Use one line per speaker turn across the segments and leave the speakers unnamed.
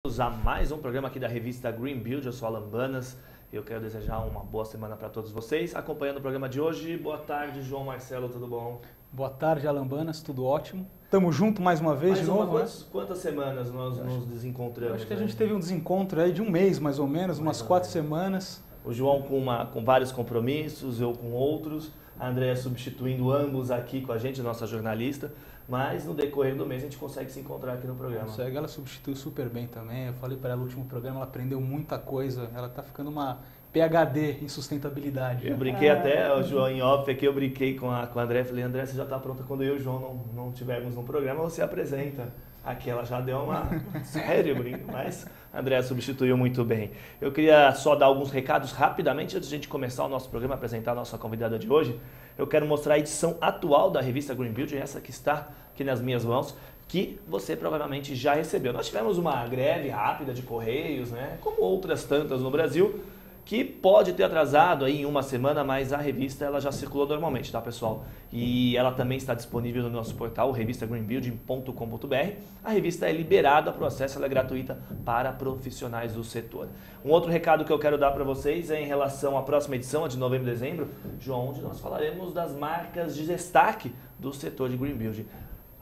Bem-vindos a mais um programa aqui da revista Green Build. Eu sou Alan Banas. Eu quero desejar uma boa semana para todos vocês. Acompanhando o programa de hoje, boa tarde, João Marcelo, tudo bom?
Boa tarde, Alan Banas, tudo ótimo. Tamo junto mais uma vez de novo, né?
Quantas semanas nós nos desencontramos?
Acho que a gente teve um desencontro aí de um mês mais ou menos, umas 4 semanas.
O João com vários compromissos, eu com outros. A Andréa substituindo ambos aqui com a gente, nossa jornalista. Mas no decorrer do mês a gente consegue se encontrar aqui no programa.
Consegue, ela substituiu super bem também. Eu falei para ela no último programa, ela aprendeu muita coisa. Ela tá ficando uma PhD em sustentabilidade.
Eu brinquei até, o João em off aqui, eu brinquei com a André. Falei, André, você já está pronta quando eu e o João não tivermos no programa, você apresenta. Aqui ela já deu uma sério brinco, mas a Andrea substituiu muito bem. Eu queria só dar alguns recados rapidamente antes de a gente começar o nosso programa, apresentar a nossa convidada de hoje. Eu quero mostrar a edição atual da revista Green Build, essa que está aqui nas minhas mãos, que você provavelmente já recebeu. Nós tivemos uma greve rápida de correios, né, como outras tantas no Brasil, que pode ter atrasado aí em uma semana, mas a revista ela já circulou normalmente, tá, pessoal? E ela também está disponível no nosso portal, revistagreenbuilding.com.br. A revista é liberada para o acesso, ela é gratuita para profissionais do setor. Um outro recado que eu quero dar para vocês é em relação à próxima edição, a de novembro e dezembro, João, onde nós falaremos das marcas de destaque do setor de Green Building.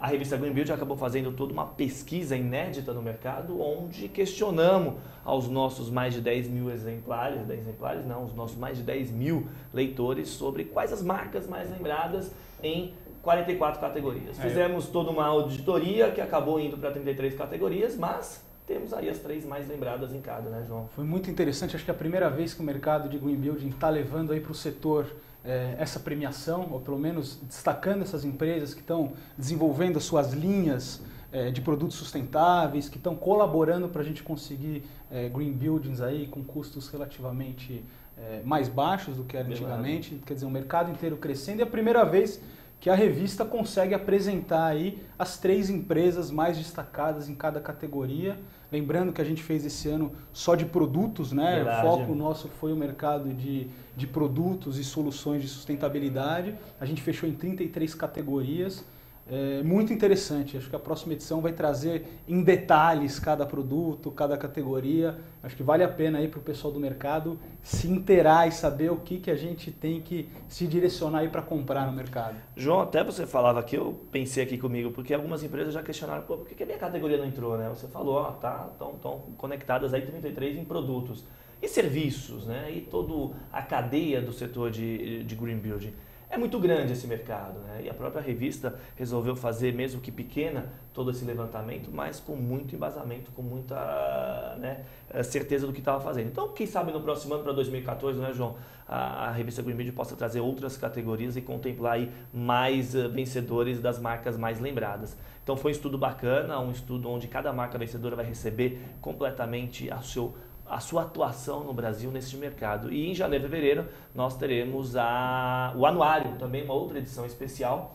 A revista Green Build acabou fazendo toda uma pesquisa inédita no mercado, onde questionamos aos nossos mais de 10 mil os nossos mais de 10 mil leitores sobre quais as marcas mais lembradas em 44 categorias. Fizemos toda uma auditoria que acabou indo para 33 categorias, mas temos aí as 3 mais lembradas em cada, né, João?
Foi muito interessante, acho que é a primeira vez que o mercado de Green Building está levando aí para o setor essa premiação, ou pelo menos destacando essas empresas que estão desenvolvendo as suas linhas de produtos sustentáveis, que estão colaborando para a gente conseguir green buildings aí com custos relativamente mais baixos do que era antigamente. Quer dizer, o mercado inteiro crescendo, e é a primeira vez que a revista consegue apresentar aí as 3 empresas mais destacadas em cada categoria. Lembrando que a gente fez esse ano só de produtos, né?
Verdade.
O foco nosso foi o mercado de produtos e soluções de sustentabilidade. A gente fechou em 33 categorias. Muito interessante. Acho que a próxima edição vai trazer em detalhes cada produto, cada categoria. Acho que vale a pena aí para o pessoal do mercado se inteirar e saber o que a gente tem que se direcionar aí para comprar no mercado.
João, até você falava aqui, eu pensei aqui comigo, porque algumas empresas já questionaram, por que a minha categoria não entrou, né? Você falou, estão conectadas aí 33 em produtos e serviços, né? E toda a cadeia do setor de Green Building. É muito grande esse mercado, né? E a própria revista resolveu fazer, mesmo que pequena, todo esse levantamento, mas com muito embasamento, com muita certeza do que estava fazendo. Então, quem sabe no próximo ano, para 2014, né, João, a revista Green Building possa trazer outras categorias e contemplar aí mais vencedores das marcas mais lembradas. Então, foi um estudo bacana, um estudo onde cada marca vencedora vai receber completamente a sua atuação no Brasil nesse mercado. E em janeiro e fevereiro nós teremos o anuário, também uma outra edição especial,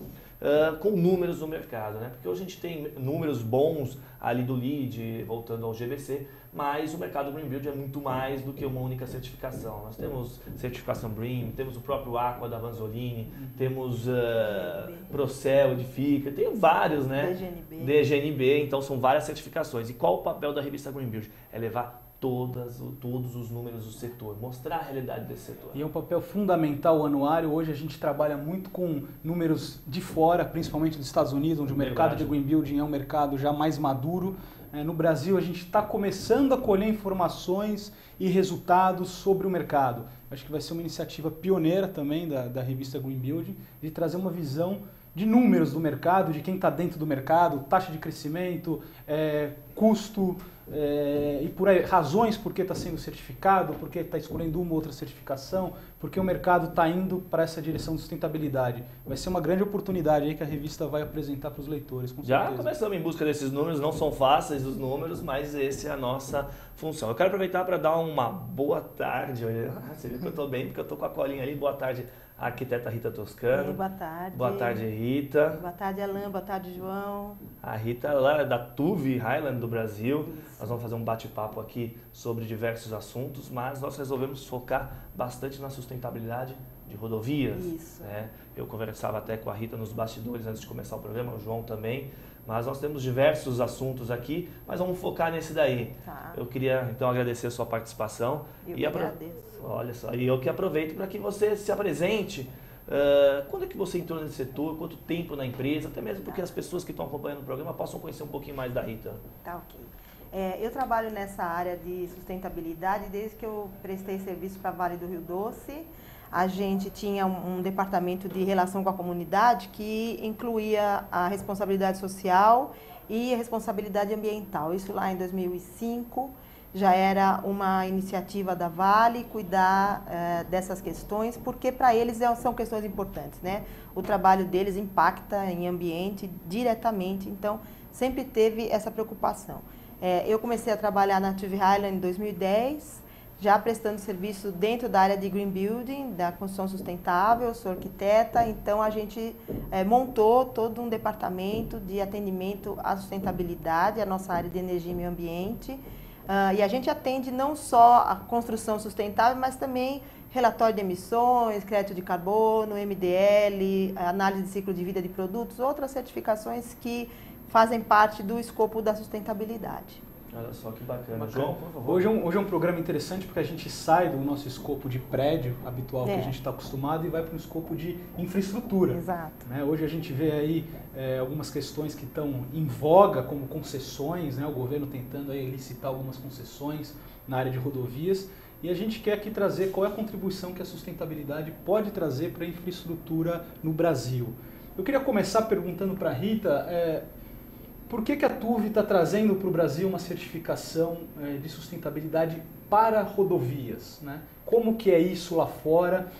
com números do mercado, né? Porque hoje a gente tem números bons ali do LEED, voltando ao GBC, mas o mercado Green Build é muito mais do que uma única certificação. Nós temos certificação BREEAM, temos o próprio Aqua da Vanzolini, temos Procel, Edifica, tem vários, né? DGNB, então são várias certificações. E qual o papel da revista Green Build? É levar todos os números do setor, mostrar a realidade desse setor.
E é um papel fundamental o anuário. Hoje a gente trabalha muito com números de fora, principalmente dos Estados Unidos, onde o mercado de Green Building é um mercado já mais maduro. No Brasil a gente está começando a colher informações e resultados sobre o mercado. Acho que vai ser uma iniciativa pioneira também da revista Green Building, de trazer uma visão de números do mercado, de quem está dentro do mercado, taxa de crescimento, custo, e por aí, razões por que está sendo certificado, por que está escolhendo uma ou outra certificação, porque o mercado está indo para essa direção de sustentabilidade. Vai ser uma grande oportunidade aí que a revista vai apresentar para os leitores, com certeza.
Já começamos em busca desses números, não são fáceis os números, mas essa é a nossa função. Eu quero aproveitar para dar uma boa tarde, você viu que eu estou bem, porque eu estou com a colinha ali, boa tarde, a arquiteta Rita Toscano.
Boa tarde.
Boa tarde, Rita.
Boa tarde, Alan. Boa tarde, João.
A Rita lá é da TUV Highland do Brasil. Isso. Nós vamos fazer um bate-papo aqui sobre diversos assuntos, mas nós resolvemos focar bastante na sustentabilidade de rodovias.
Isso.
Né? Eu conversava até com a Rita nos bastidores antes de começar o programa, o João também, Mas nós temos diversos assuntos aqui, mas vamos focar nesse daí.
Tá.
Eu queria então agradecer a sua participação.
Eu que agradeço.
Olha só, e eu que aproveito para que você se apresente. Quando é que você entrou nesse setor? Quanto tempo na empresa? Até mesmo porque as pessoas que estão acompanhando o programa possam conhecer um pouquinho mais da Rita.
Tá, ok. Eu trabalho nessa área de sustentabilidade desde que eu prestei serviço para Vale do Rio Doce. A gente tinha um departamento de relação com a comunidade que incluía a responsabilidade social e a responsabilidade ambiental. Isso lá em 2005 já era uma iniciativa da Vale cuidar dessas questões, porque para eles são questões importantes, né? O trabalho deles impacta em ambiente diretamente, então sempre teve essa preocupação. Eu comecei a trabalhar na Tuve Highland em 2010, já prestando serviço dentro da área de Green Building, da construção sustentável. Eu sou arquiteta, então a gente montou todo um departamento de atendimento à sustentabilidade, a nossa área de energia e meio ambiente. E a gente atende não só a construção sustentável, mas também relatório de emissões, crédito de carbono, MDL, análise de ciclo de vida de produtos, outras certificações que fazem parte do escopo da sustentabilidade.
Olha só que bacana. João, por favor.
Hoje é um programa interessante porque a gente sai do nosso escopo de prédio habitual que a gente está acostumado e vai para um escopo de infraestrutura.
Exato.
Né? Hoje a gente vê aí algumas questões que estão em voga, como concessões, né? O governo tentando aí licitar algumas concessões na área de rodovias. E a gente quer aqui trazer qual é a contribuição que a sustentabilidade pode trazer para a infraestrutura no Brasil. Eu queria começar perguntando para a Rita, por que a Tuve está trazendo para o Brasil uma certificação de sustentabilidade para rodovias, né? Como que é isso lá fora?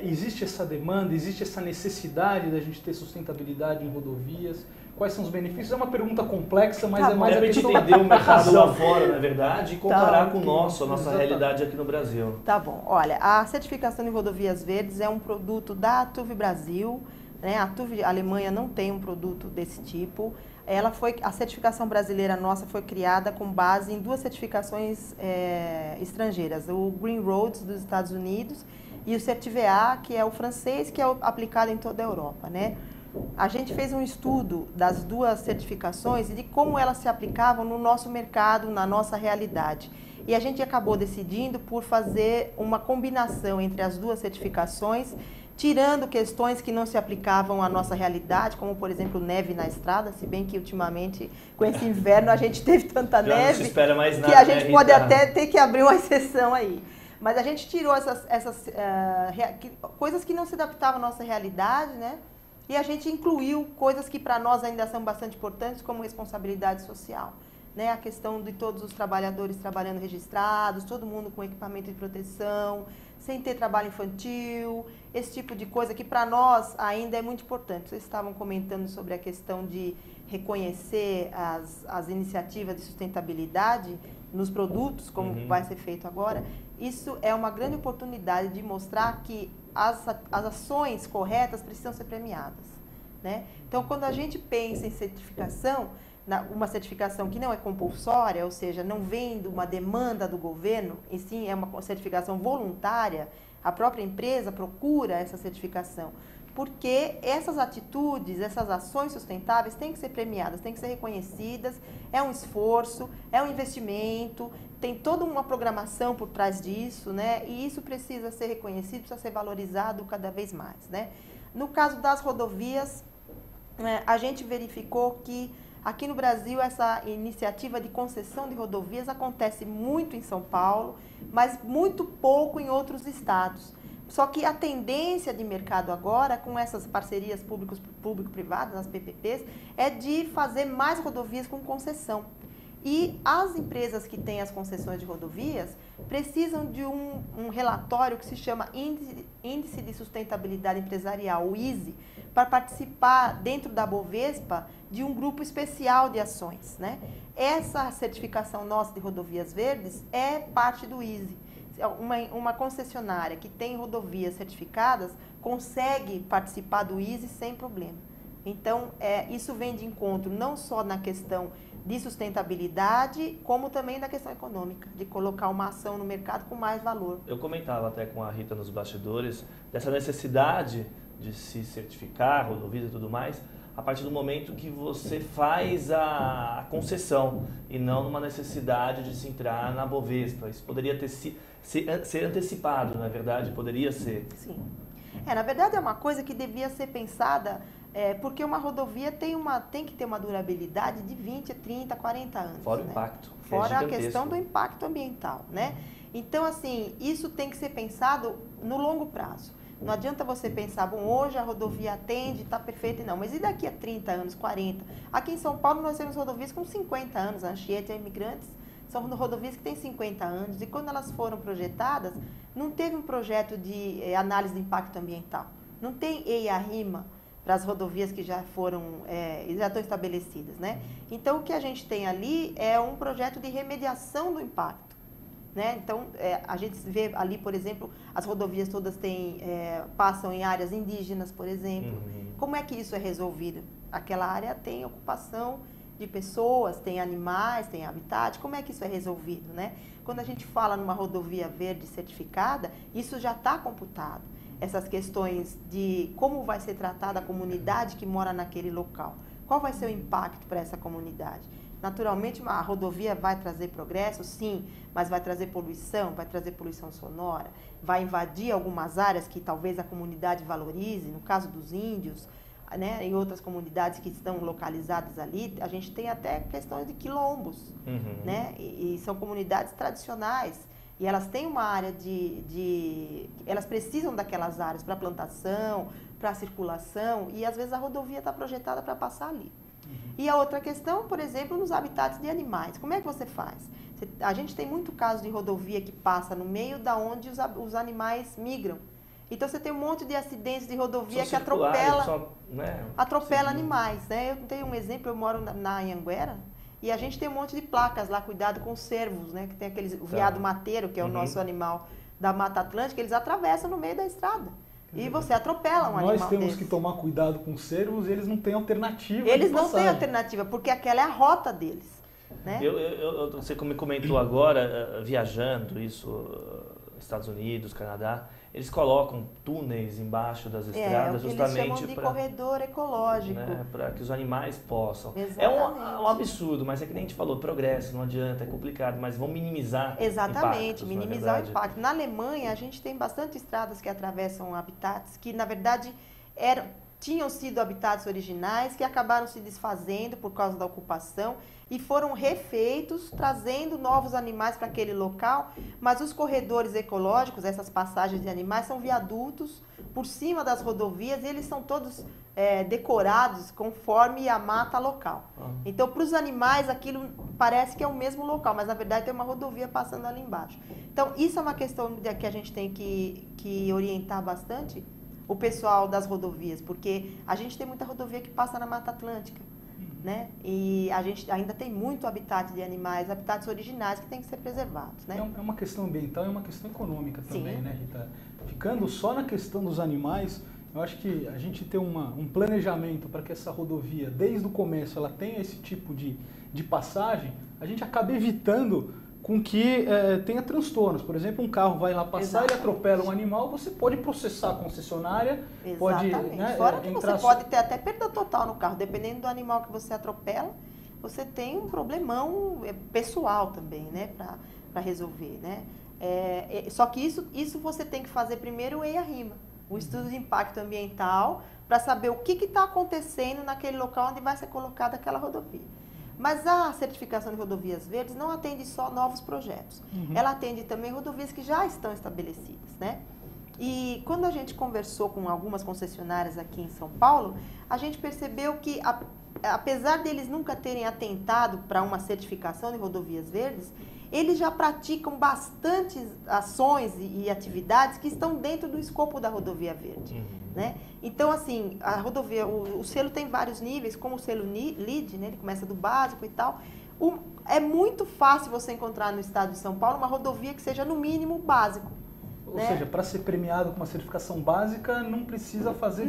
Existe essa demanda, existe essa necessidade da gente ter sustentabilidade em rodovias? Quais são os benefícios? É uma pergunta complexa, mas é mais a questão
entender o mercado lá fora, na verdade, e comparar com o nosso, a nossa
Exatamente.
realidade aqui no Brasil.
Tá bom. Olha, a certificação de rodovias verdes é um produto da Tuve Brasil, né? A Tuve Alemanha não tem um produto desse tipo. A certificação brasileira nossa foi criada com base em duas certificações estrangeiras, o Green Roads dos Estados Unidos e o CertiVA, que é o francês, que é aplicado em toda a Europa, né? A gente fez um estudo das duas certificações e de como elas se aplicavam no nosso mercado, na nossa realidade. E a gente acabou decidindo por fazer uma combinação entre as duas certificações, tirando questões que não se aplicavam à nossa realidade, como, por exemplo, neve na estrada, se bem que ultimamente, com esse inverno, a gente teve tanta
Já
neve
não se espera mais nada,
que a gente
né,
pode
Rita?
até ter que abrir uma exceção aí. Mas a gente tirou essas coisas que não se adaptavam à nossa realidade, né? E a gente incluiu coisas que para nós ainda são bastante importantes, como responsabilidade social. Né, a questão de todos os trabalhadores trabalhando registrados, todo mundo com equipamento de proteção, sem ter trabalho infantil, esse tipo de coisa que para nós ainda é muito importante. Vocês estavam comentando sobre a questão de reconhecer as iniciativas de sustentabilidade nos produtos, como vai ser feito agora. Isso é uma grande oportunidade de mostrar que as ações corretas precisam ser premiadas. Né? Então, quando a gente pensa em certificação, uma certificação que não é compulsória, ou seja, não vem de uma demanda do governo, e sim é uma certificação voluntária, a própria empresa procura essa certificação, porque essas atitudes, essas ações sustentáveis têm que ser premiadas, têm que ser reconhecidas, é um esforço, é um investimento, tem toda uma programação por trás disso, né? E isso precisa ser reconhecido, precisa ser valorizado cada vez mais, né? No caso das rodovias, a gente verificou que aqui no Brasil, essa iniciativa de concessão de rodovias acontece muito em São Paulo, mas muito pouco em outros estados. Só que a tendência de mercado agora, com essas parcerias público-privadas, as PPPs, é de fazer mais rodovias com concessão. E as empresas que têm as concessões de rodovias precisam de um relatório que se chama Índice de Sustentabilidade Empresarial, o ISE, para participar dentro da Bovespa de um grupo especial de ações. Né? Essa certificação nossa de rodovias verdes é parte do ISE. Uma concessionária que tem rodovias certificadas consegue participar do ISE sem problema. Então, isso vem de encontro não só na questão de sustentabilidade, como também da questão econômica, de colocar uma ação no mercado com mais valor.
Eu comentava até com a Rita nos bastidores dessa necessidade de se certificar, rodovias e tudo mais, a partir do momento que você faz a concessão e não numa necessidade de se entrar na Bovespa. Isso poderia ser antecipado, na verdade, poderia ser.
Sim. Na verdade é uma coisa que devia ser pensada, porque uma rodovia tem que ter uma durabilidade de 20, 30, 40 anos.
Fora o
né?
impacto.
Fora a questão do impacto ambiental, né? Então, assim, isso tem que ser pensado no longo prazo. Não adianta você pensar, bom, hoje a rodovia atende, está perfeita, não. Mas e daqui a 30 anos, 40? Aqui em São Paulo nós temos rodovias com 50 anos, a Anchieta e a Imigrantes são rodovias que têm 50 anos. E quando elas foram projetadas, não teve um projeto de análise de impacto ambiental. Não tem EIA-RIMA para as rodovias que já estão estabelecidas, né? Então, o que a gente tem ali é um projeto de remediação do impacto. Né? Então, a gente vê ali, por exemplo, as rodovias todas passam em áreas indígenas, por exemplo. Como é que isso é resolvido? Aquela área tem ocupação de pessoas, tem animais, tem habitat. Como é que isso é resolvido? Né? Quando a gente fala numa rodovia verde certificada, isso já está computado. Essas questões de como vai ser tratada a comunidade que mora naquele local. Qual vai ser o impacto para essa comunidade? Naturalmente, a rodovia vai trazer progresso, sim, mas vai trazer poluição sonora, vai invadir algumas áreas que talvez a comunidade valorize, no caso dos índios, né, em outras comunidades que estão localizadas ali, a gente tem até questões de quilombos, né, e são comunidades tradicionais, e elas têm uma área elas precisam daquelas áreas para plantação, para circulação, e às vezes a rodovia está projetada para passar ali. E a outra questão, por exemplo, nos habitats de animais. Como é que você faz? A gente tem muito caso de rodovia que passa no meio da onde os animais migram. Então você tem um monte de acidentes de rodovia que atropela animais. Né? Eu tenho um exemplo, eu moro na Anhanguera e a gente tem um monte de placas lá, cuidado com os cervos, né? Que tem o veado mateiro, que é o nosso animal da Mata Atlântica, eles atravessam no meio da estrada. E você atropela um animal.
Nós temos que tomar cuidado com os cervos, eles não têm alternativa.
Eles não têm alternativa, porque aquela é a rota deles. Né?
Você me comentou agora, viajando Estados Unidos, Canadá, eles colocam túneis embaixo das estradas justamente
eles chamam de corredor ecológico.
Né, para que os animais possam.
Exatamente.
É um absurdo, mas é que nem a gente falou, progresso, não adianta, é complicado, mas vão minimizar
Exatamente, minimizar o impacto. Na Alemanha, a gente tem bastante estradas que atravessam habitats que, na verdade, tinham sido habitats originais que acabaram se desfazendo por causa da ocupação e foram refeitos, trazendo novos animais para aquele local, mas os corredores ecológicos, essas passagens de animais, são viadutos por cima das rodovias e eles são todos decorados conforme a mata local. Então, para os animais, aquilo parece que é o mesmo local, mas na verdade tem uma rodovia passando ali embaixo. Então, isso é uma questão que a gente tem que orientar bastante o pessoal das rodovias, porque a gente tem muita rodovia que passa na Mata Atlântica, né? E a gente ainda tem muito habitat de animais, habitats originais que tem que ser preservados, né?
É uma questão ambiental e uma questão econômica também,
Sim.
né, Rita? Ficando só na questão dos animais, eu acho que a gente ter um planejamento para que essa rodovia, desde o começo, ela tenha esse tipo de passagem, a gente acaba evitando com que tenha transtornos. Por exemplo, um carro vai lá passar, ele atropela um animal, você pode processar a concessionária, pode... Né,
fora que você pode ter até perda total no carro, dependendo do animal que você atropela, você tem um problemão pessoal também, né, para resolver, né? Só que isso você tem que fazer primeiro o EIA-RIMA, o estudo de impacto ambiental, para saber o que está acontecendo naquele local onde vai ser colocada aquela rodovia. Mas a certificação de rodovias verdes não atende só novos projetos. Ela atende também rodovias que já estão estabelecidas, né? E quando a gente conversou com algumas concessionárias aqui em São Paulo, a gente percebeu que, apesar deles nunca terem atentado para uma certificação de rodovias verdes, eles já praticam bastantes ações e atividades que estão dentro do escopo da rodovia verde. Né? Então, assim, a rodovia, o selo tem vários níveis, como o selo LEED, né? Ele começa do básico e tal. É muito fácil você encontrar no estado de São Paulo uma rodovia que seja, no mínimo, básico.
Ou seja, para ser premiado com uma certificação básica, não precisa fazer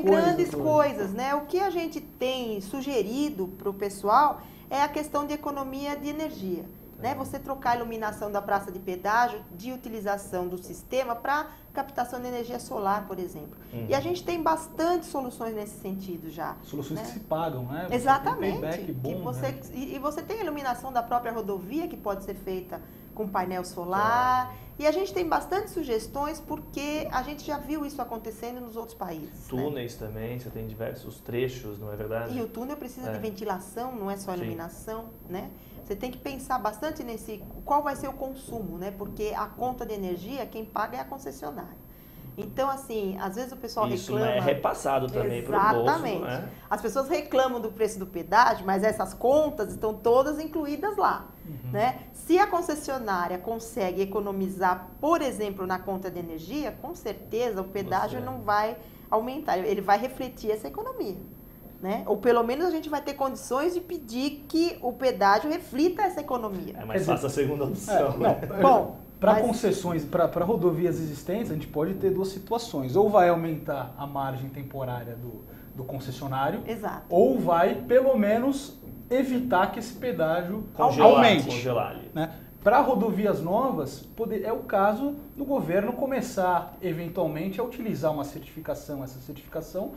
grandes coisas, né? O que a gente tem sugerido para o pessoal é a questão de economia de energia. né? Você trocar a iluminação da praça de pedágio de utilização do sistema para captação de energia solar, por exemplo. E a gente tem bastante soluções nesse sentido já.
Soluções,
né?
que se pagam, né? Você
Exatamente.
tem payback bom, né?
E você tem a iluminação da própria rodovia, que pode ser feita com painel solar. E a gente tem bastante sugestões, porque a gente já viu isso acontecendo nos outros países.
Túneis, né? Também, você tem diversos trechos, não é verdade?
E o túnel precisa de ventilação, não é só iluminação, né? Você tem que pensar bastante nesse, qual vai ser o consumo, né? Porque a conta de energia, quem paga é a concessionária. Então, assim, às vezes o pessoal reclama...
Isso é repassado também para o bolso.
Exatamente.
Né?
As pessoas reclamam do preço do pedágio, mas essas contas estão todas incluídas lá. Né? Se a concessionária consegue economizar, por exemplo, na conta de energia, com certeza o pedágio não vai aumentar, ele vai refletir essa economia. Né? Ou pelo menos a gente vai ter condições de pedir que o pedágio reflita essa economia.
É mais fácil a segunda opção.
Bom, para concessões, para rodovias existentes, a gente pode ter duas situações. Ou vai aumentar a margem temporária do concessionário,
Exato.
Ou vai, pelo menos, evitar que esse pedágio
aumente.
Congelar. Né? Para rodovias novas, é o caso do governo começar, eventualmente, a utilizar uma certificação. Essa certificação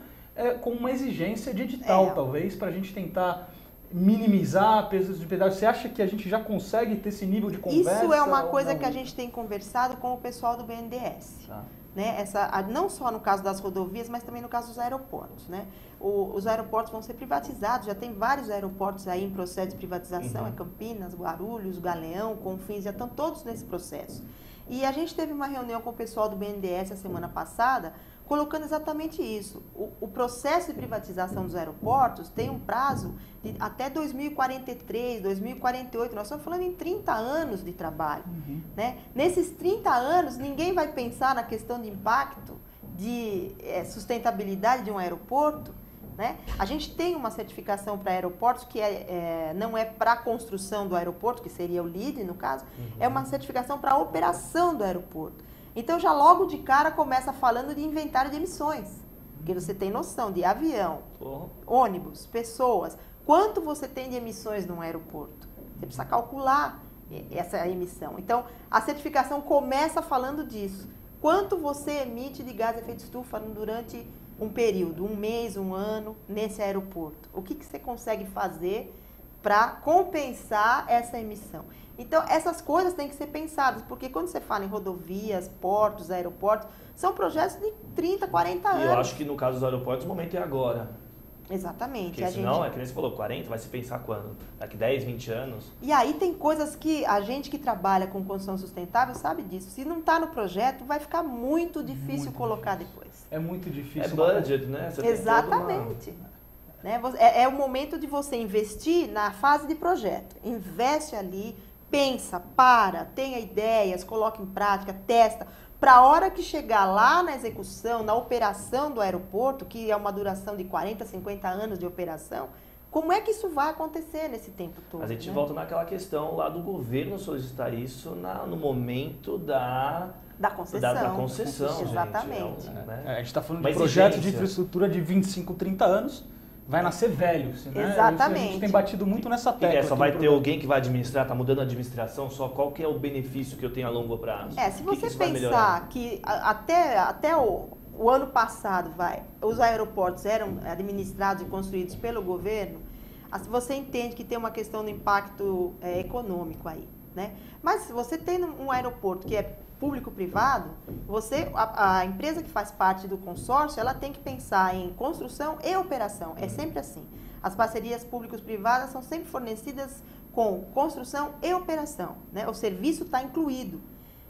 com uma exigência de edital, talvez, para a gente tentar minimizar pesos de pedágio. Você acha que a gente já consegue ter esse nível de conversa?
Isso é uma coisa que a gente tem conversado com o pessoal do BNDES. Né? Não só no caso das rodovias, mas também no caso dos aeroportos. Né? Os aeroportos vão ser privatizados, já tem vários aeroportos aí em processo de privatização, Campinas, Guarulhos, Galeão, Confins, já estão todos nesse processo. E a gente teve uma reunião com o pessoal do BNDES a semana passada, colocando exatamente isso. O processo de privatização dos aeroportos tem um prazo de até 2043, 2048. Nós estamos falando em 30 anos de trabalho. Né? Nesses 30 anos, ninguém vai pensar na questão de impacto, de sustentabilidade de um aeroporto. Né? A gente tem uma certificação para aeroportos que não é para a construção do aeroporto, que seria o LEED no caso, é uma certificação para a operação do aeroporto. Então, já logo de cara começa falando de inventário de emissões, porque você tem noção de avião, ônibus, pessoas, quanto você tem de emissões num aeroporto. Você precisa calcular essa emissão. Então, a certificação começa falando disso. Quanto você emite de gás de efeito estufa durante um período, um mês, um ano, nesse aeroporto? O que você consegue fazer para compensar essa emissão? Então, essas coisas têm que ser pensadas, porque quando você fala em rodovias, portos, aeroportos, são projetos de 30, 40 anos.
E eu acho que no caso dos aeroportos, o momento é agora.
Exatamente.
Porque senão, é que nem você falou, 40, vai se pensar quando? Daqui 10, 20 anos?
E aí tem coisas que a gente que trabalha com construção sustentável sabe disso. Se não está no projeto, vai ficar muito difícil colocar depois.
É muito difícil.
É budget, né? Você
exatamente. Né? É o momento de você investir na fase de projeto. Investe ali, pensa, tenha ideias, coloca em prática, testa. Para a hora que chegar lá na execução, na operação do aeroporto, que é uma duração de 40, 50 anos de operação, como é que isso vai acontecer nesse tempo todo?
A gente volta naquela questão lá do governo solicitar isso no momento da concessão. Da concessão,
exatamente.
Gente,
a gente está falando de projetos de infraestrutura de 25, 30 anos. Vai nascer velho, né?
Exatamente.
A gente tem batido muito nessa tecla.
Só vai ter alguém que vai administrar, está mudando a administração, só qual que é o benefício que eu tenho a longo prazo?
Se você pensar que até o ano passado, os aeroportos eram administrados e construídos pelo governo, você entende que tem uma questão do impacto econômico aí, né? Mas se você tem um aeroporto que é público-privado, a empresa que faz parte do consórcio, ela tem que pensar em construção e operação. É sempre assim. As parcerias públicos-privadas são sempre fornecidas com construção e operação, né? O serviço está incluído.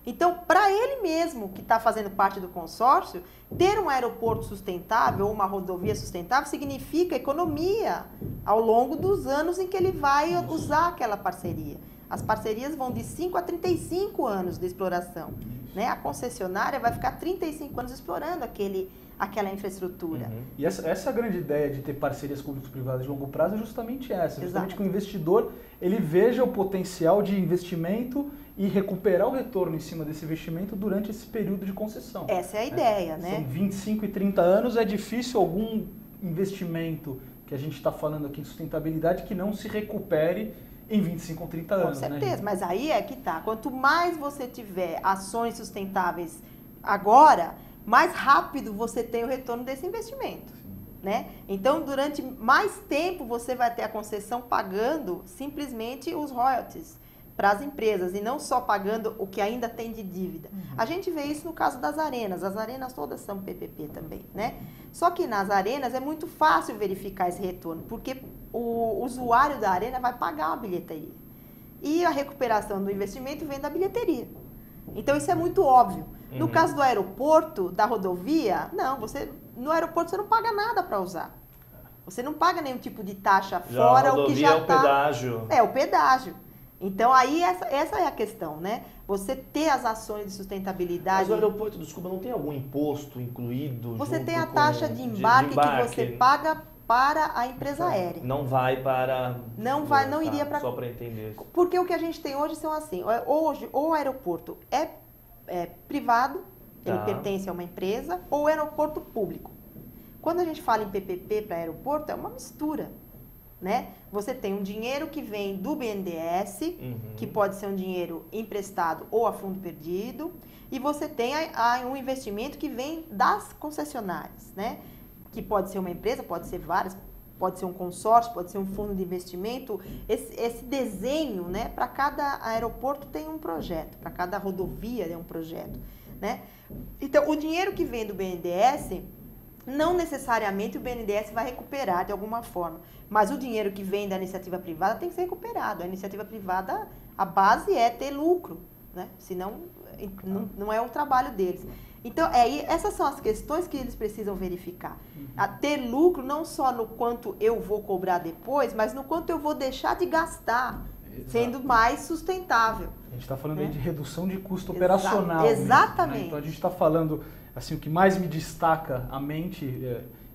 Então, para ele mesmo, que está fazendo parte do consórcio, ter um aeroporto sustentável ou uma rodovia sustentável significa economia ao longo dos anos em que ele vai usar aquela parceria. As parcerias vão de 5 a 35 anos de exploração. Né? A concessionária vai ficar 35 anos explorando aquela infraestrutura.
E essa grande ideia de ter parcerias público-privadas de longo prazo é justamente essa. Justamente que o investidor ele veja o potencial de investimento e recuperar o retorno em cima desse investimento durante esse período de concessão.
Essa é a ideia, né?
São 25 e 30 anos, é difícil algum investimento que a gente está falando aqui em sustentabilidade que não se recupere em 25 ou 30
Com
anos.
certeza,
né?
mas aí é que tá. Quanto mais você tiver ações sustentáveis agora, mais rápido você tem o retorno desse investimento. Né? Então, durante mais tempo, você vai ter a concessão pagando simplesmente os royalties para as empresas e não só pagando o que ainda tem de dívida. A gente vê isso no caso das arenas. As arenas todas são PPP também, né? Só que nas arenas é muito fácil verificar esse retorno, porque o usuário da arena vai pagar uma bilheteria. E a recuperação do investimento vem da bilheteria. Então, isso é muito óbvio. No caso do aeroporto, da rodovia, não, no aeroporto você não paga nada para usar. Você não paga nenhum tipo de taxa fora o que já
é o pedágio.
É, o pedágio. Então, aí, essa é a questão, né? Você ter as ações de sustentabilidade...
Mas o aeroporto, desculpa, não tem algum imposto incluído?
Você tem a taxa de embarque que você paga para a empresa aérea.
Não vai para...
Não iria para...
Só para entender.
Porque o que a gente tem hoje são assim, hoje ou o aeroporto é privado, ele pertence a uma empresa, ou aeroporto público. Quando a gente fala em PPP para aeroporto, é uma mistura. Né? Você tem um dinheiro que vem do BNDES, que pode ser um dinheiro emprestado ou a fundo perdido, e você tem um investimento que vem das concessionárias, né? Que pode ser uma empresa, pode ser várias, pode ser um consórcio, pode ser um fundo de investimento. Esse desenho, né? Para cada aeroporto tem um projeto, para cada rodovia é um projeto, né? Então, o dinheiro que vem do BNDES, não necessariamente o BNDES vai recuperar de alguma forma, mas o dinheiro que vem da iniciativa privada tem que ser recuperado. A iniciativa privada, a base é ter lucro, né? Senão não é o trabalho deles. Então, essas são as questões que eles precisam verificar. Ter lucro não só no quanto eu vou cobrar depois, mas no quanto eu vou deixar de gastar, sendo mais sustentável.
A gente está falando aí de redução de custo operacional.
Exatamente.
Mesmo, né? Então, a gente está falando... Assim, o que mais me destaca a mente,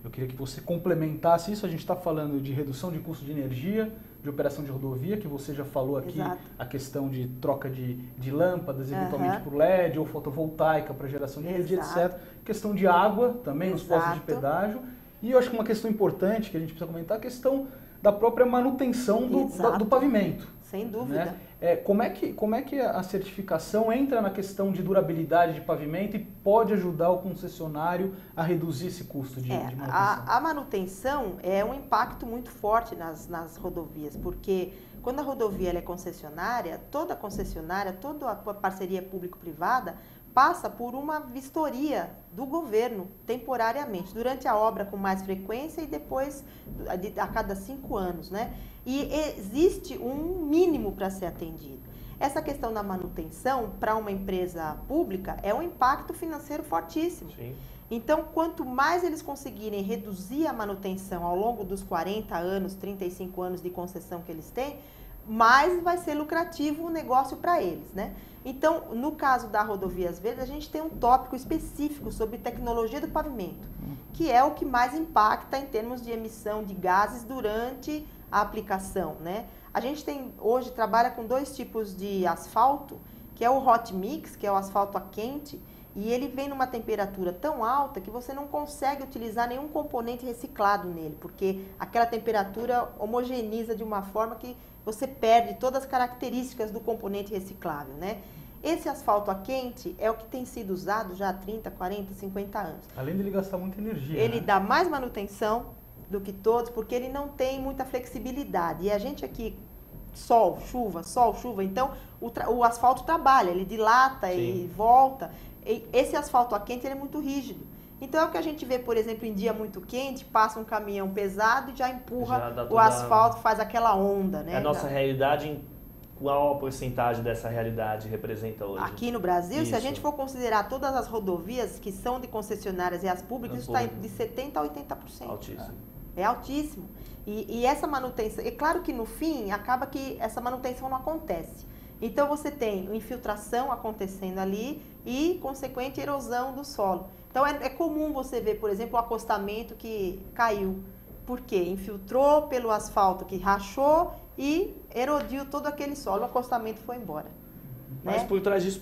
eu queria que você complementasse isso, a gente está falando de redução de custo de energia, de operação de rodovia, que você já falou aqui, a questão de troca de lâmpadas, eventualmente por LED ou fotovoltaica para geração de energia, etc. Questão de água também nos postos de pedágio. E eu acho que uma questão importante que a gente precisa comentar é a questão da própria manutenção do pavimento.
Sem dúvida.
Né? Como é que a certificação entra na questão de durabilidade de pavimento e pode ajudar o concessionário a reduzir esse custo de manutenção?
A manutenção é um impacto muito forte nas rodovias, porque quando a rodovia ela é concessionária, toda a parceria público-privada passa por uma vistoria do governo temporariamente, durante a obra com mais frequência e depois a cada 5 anos, né? E existe um mínimo para ser atendido. Essa questão da manutenção para uma empresa pública é um impacto financeiro fortíssimo.
Sim.
Então, quanto mais eles conseguirem reduzir a manutenção ao longo dos 40 anos, 35 anos de concessão que eles têm, mais vai ser lucrativo o negócio para eles, né? Então, no caso da Rodovias Verdes, a gente tem um tópico específico sobre tecnologia do pavimento, que é o que mais impacta em termos de emissão de gases durante a aplicação, né? A gente hoje trabalha com 2 tipos de asfalto, que é o hot mix, que é o asfalto a quente, e ele vem numa temperatura tão alta que você não consegue utilizar nenhum componente reciclado nele, porque aquela temperatura homogeneiza de uma forma que você perde todas as características do componente reciclável, né? Esse asfalto a quente é o que tem sido usado já há 30, 40, 50 anos.
Além de ele gastar muita energia.
Ele dá mais manutenção do que todos, porque ele não tem muita flexibilidade. E a gente aqui, sol, chuva, então o asfalto trabalha, ele dilata e volta. Esse asfalto a quente ele é muito rígido. Então é o que a gente vê, por exemplo, em dia muito quente, passa um caminhão pesado e já empurra o asfalto, faz aquela onda, né?
É a nossa realidade, qual a porcentagem dessa realidade representa hoje?
Aqui no Brasil, se a gente for considerar todas as rodovias que são de concessionárias e as públicas, isso está de 70% a 80%.
Altíssimo.
É altíssimo. E essa manutenção, é claro que no fim, acaba que essa manutenção não acontece. Então você tem infiltração acontecendo ali e consequente erosão do solo. Então é comum você ver, por exemplo, o acostamento que caiu. Por quê? Infiltrou pelo asfalto que rachou e erodiu todo aquele solo, o acostamento foi embora.
Mas por trás disso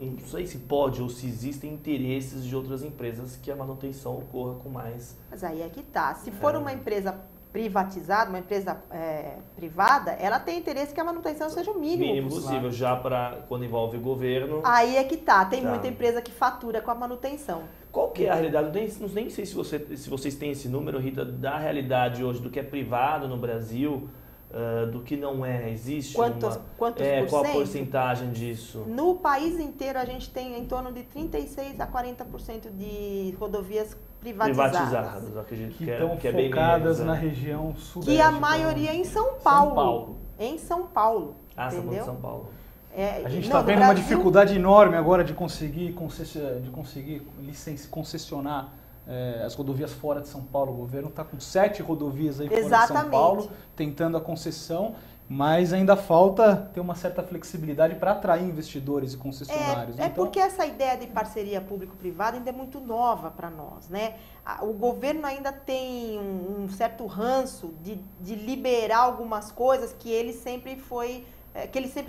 não sei se pode ou se existem interesses de outras empresas que a manutenção ocorra com mais...
Mas aí é que tá. Se for uma empresa privatizada, uma empresa privada, ela tem interesse que a manutenção seja o mínimo
possível. Já para quando envolve o governo.
Aí é que tá, tem muita empresa que fatura com a manutenção.
Qual que é a realidade? Nem sei se vocês têm esse número, Rita, da realidade hoje do que é privado no Brasil, do que não é. Existe
quantos por cento?
Qual a porcentagem disso?
No país inteiro a gente tem em torno de 36% a 40% de rodovias privatizadas.
Acredito
que
estão
é bem focadas na região sudeste.
Que a maioria é em São Paulo. Em São Paulo. Entendeu?
São Paulo.
A gente está tendo uma dificuldade enorme agora de conseguir concessionar as rodovias fora de São Paulo. O governo está com 7 rodovias aí fora de São Paulo, tentando a concessão, mas ainda falta ter uma certa flexibilidade para atrair investidores e concessionários.
Porque essa ideia de parceria público-privada ainda é muito nova para nós, né? O governo ainda tem um certo ranço de liberar algumas coisas que ele sempre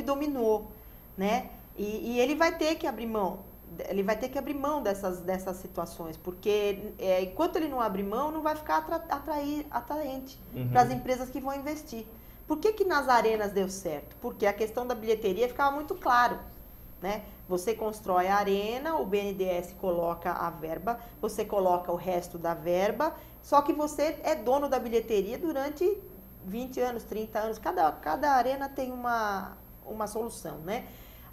dominou, né? E ele vai ter que abrir mão. Ele vai ter que abrir mão dessas situações, porque enquanto ele não abrir mão, não vai ficar atraente para as empresas que vão investir. Por que nas arenas deu certo? Porque a questão da bilheteria ficava muito claro, né? Você constrói a arena, o BNDES coloca a verba, você coloca o resto da verba, só que você é dono da bilheteria durante 20 anos, 30 anos. Cada arena tem uma solução, né?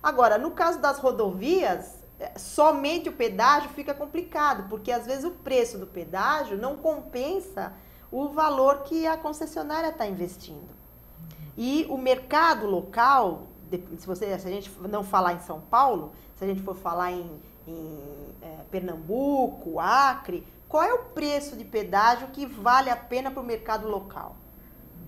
Agora, no caso das rodovias, somente o pedágio fica complicado, porque às vezes o preço do pedágio não compensa o valor que a concessionária está investindo. E o mercado local, se a gente não falar em São Paulo, se a gente for falar em Pernambuco, Acre, qual é o preço de pedágio que vale a pena para o mercado local?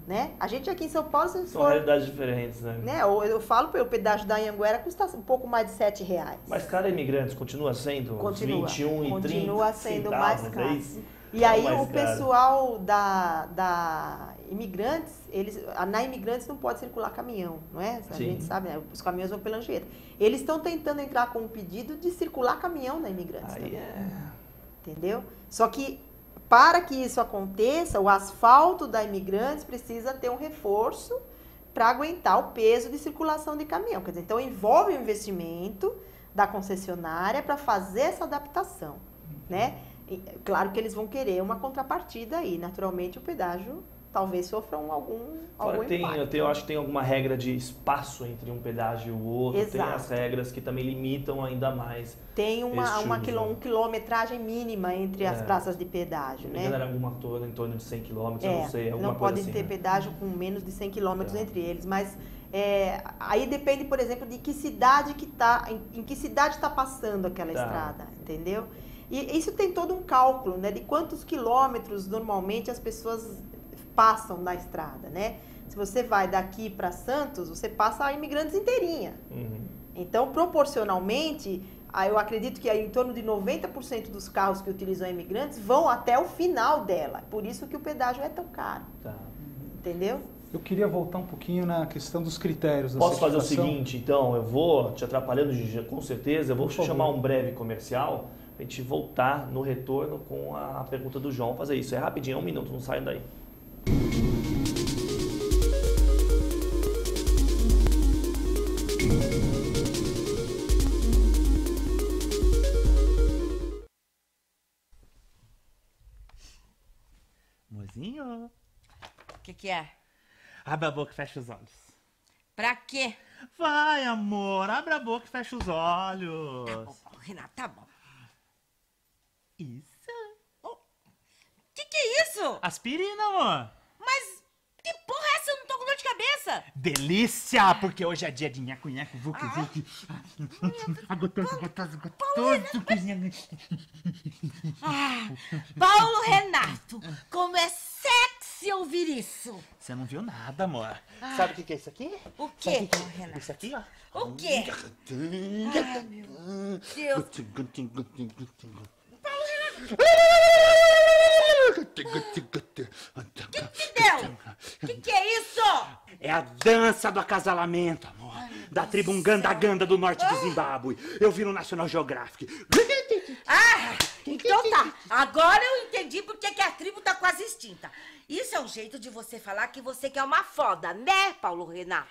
Né? A gente aqui em São Paulo...
São realidades diferentes, né?
Eu falo que o pedágio da Anhanguera custa um pouco mais de R$7.
Mas cada imigrante continua sendo 21 e 30
continua sendo mais caro.
E
aí o pessoal da Imigrantes, na Imigrantes não pode circular caminhão, não é? A gente sabe, né? Os caminhões vão pela Anchieta. Eles estão tentando entrar com um pedido de circular caminhão na Imigrantes. Entendeu? Só que para que isso aconteça, o asfalto da Imigrantes precisa ter um reforço para aguentar o peso de circulação de caminhão. Quer dizer, então envolve o investimento da concessionária para fazer essa adaptação, né? E, claro que eles vão querer uma contrapartida aí. Naturalmente o pedágio talvez sofra algum impacto.
Eu acho que tem alguma regra de espaço entre um pedágio e o outro.
Exato.
Tem as regras que também limitam ainda mais.
Tem uma quilometragem mínima entre as praças de pedágio, né?
Era alguma coisa em torno de 100 km, eu não sei.
Não pode ter pedágio com menos de 100 km entre eles, mas aí depende, por exemplo, de que cidade em que cidade está passando aquela estrada, entendeu? E isso tem todo um cálculo, né, de quantos quilômetros normalmente as pessoas passam na estrada, né? Se você vai daqui para Santos, você passa a Imigrantes inteirinha. Então, proporcionalmente, eu acredito que em torno de 90% dos carros que utilizam a Imigrantes vão até o final dela. Por isso que o pedágio é tão caro. Entendeu?
Eu queria voltar um pouquinho na questão dos critérios da
Posso fazer o
certificação?
seguinte, então, eu vou te atrapalhando, com certeza, eu vou chamar um breve comercial para a gente voltar no retorno com a pergunta do João. Fazer isso, é rapidinho, 1 minuto, não saia daí.
Mozinho,
O que é?
abre a boca e fecha os olhos.
Pra quê?
Vai, amor, abre a boca e fecha os olhos.
Tá bom, Renato, tá bom.
Isso.
Que é isso?
Aspirina, amor.
Mas que porra é essa? Eu não tô com dor de cabeça.
Delícia, porque hoje é dia de nheco-nheco, vucu. Gostoso.
Paulo Renato, como é sexy ouvir isso.
Você não viu nada, amor. Sabe o que é isso aqui?
O quê,
Sabe
Renato?
isso aqui, ó.
O quê? Ai, meu Deus. O que deu? O que é isso?
É a dança do acasalamento, amor. Da tribo Nganda-Ganda do norte do Zimbábue. Eu vi no National Geographic.
Ah, então tá. Agora eu entendi porque que a tribo tá quase extinta. Isso é um jeito de você falar que você quer uma foda, né, Paulo Renato?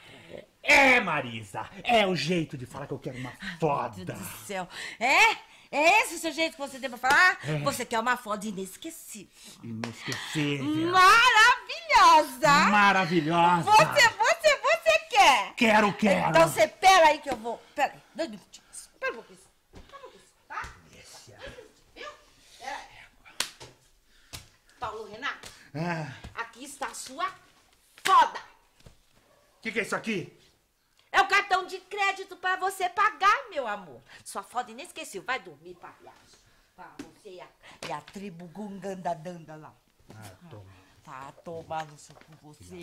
É, Marisa, é o jeito de falar que eu quero uma
Meu
foda.
Deus do céu. É? É esse o seu jeito que você tem pra falar?
É.
Você quer uma foda inesquecível.
Inesquecível.
Maravilhosa!
Maravilhosa.
Você quer?
Quero.
Então você pera aí que eu vou... Pera aí, 2 minutinhos. Pera um pouquinho, tá? Viu? Pera aí. Paulo Renato, aqui está a sua foda.
O que é isso aqui?
É o cartão de crédito pra você pagar, meu amor. Sua foda inesquecível. Vai dormir, palhaço. Pra você e a tribo Gungandadanda lá.
Toma.
Tá, tomar no seu com você.